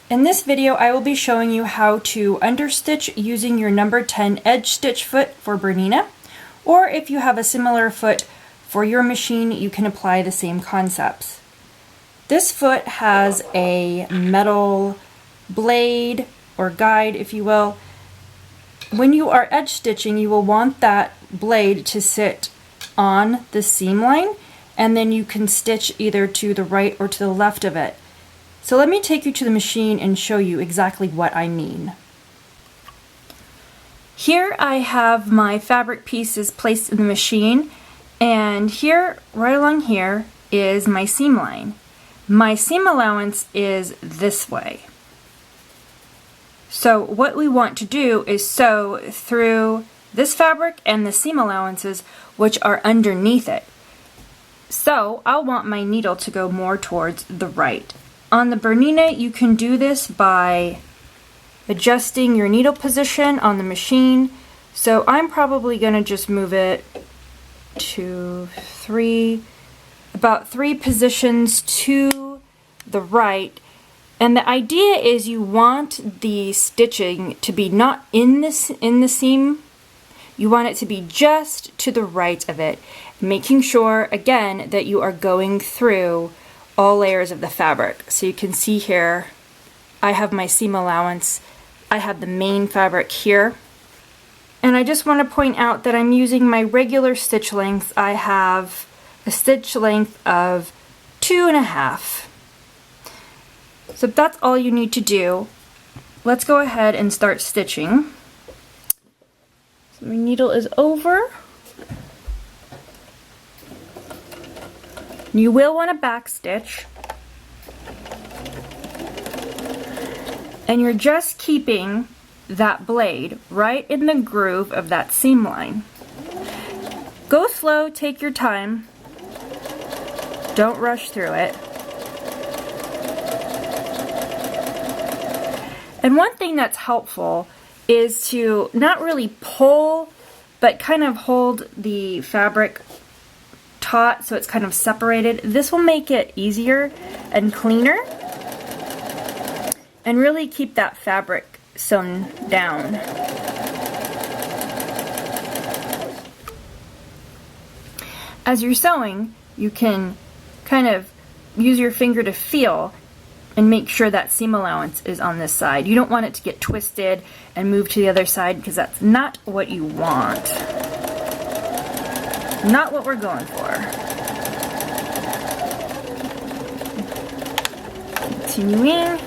In this video, I will be showing you how to understitch using your number 10 edge stitch foot for Bernina, or if you have a similar foot for your machine, you can apply the same concepts. This foot has a metal blade or guide, if you will. When you are edge stitching, you will want that blade to sit on the seam line, and then you can stitch either to the right or to the left of it. So let me take you to the machine and show you exactly what I mean. Here I have my fabric pieces placed in the machine, and here, right along here, is my seam line. My seam allowance is this way. So what we want to do is sew through this fabric and the seam allowances, which are underneath it. So I'll want my needle to go more towards the right. On the Bernina, you can do this by adjusting your needle position on the machine. So I'm probably going to just move it to about three positions to the right. And the idea is you want the stitching to be not in the seam. You want it to be just to the right of it, making sure, again, that you are going through all layers of the fabric. So you can see here, I have my seam allowance, I have the main fabric here, and I just want to point out that I'm using my regular stitch length. I have a stitch length of 2.5. So that's all you need to do. Let's go ahead and start stitching. So my needle is over. You will want to back stitch, and you're just keeping that blade right in the groove of that seam line. Go slow, take your time, don't rush through it. And one thing that's helpful is to not really pull, but kind of hold the fabric taut so it's kind of separated. This will make it easier and cleaner and really keep that fabric sewn down. As you're sewing, you can kind of use your finger to feel and make sure that seam allowance is on this side. You don't want it to get twisted and move to the other side, because that's not what you want. Not what we're going for. Continuing.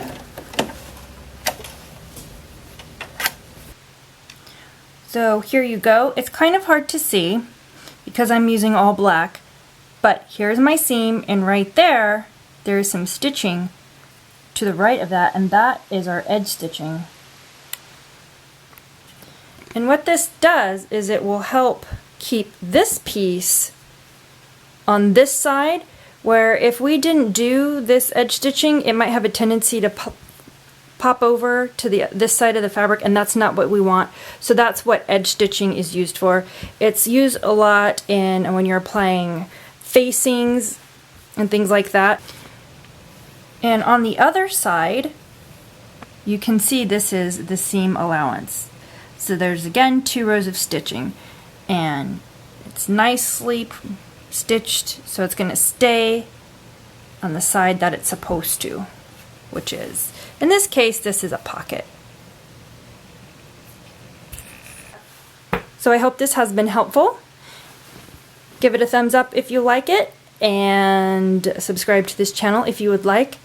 So here you go. It's kind of hard to see because I'm using all black, but here's my seam, and right there, there's some stitching to the right of that, and that is our edge stitching. And what this does is it will help keep this piece on this side, where if we didn't do this edge stitching, it might have a tendency to pop over to this side of the fabric, and that's not what we want. So that's what edge stitching is used for. It's used a lot in when you're applying facings and things like that. And on the other side, you can see this is the seam allowance. So there's again 2 rows of stitching, and it's nicely stitched, so it's going to stay on the side that it's supposed to, which is, in this case, this is a pocket. So I hope this has been helpful. Give it a thumbs up if you like it, and subscribe to this channel if you would like.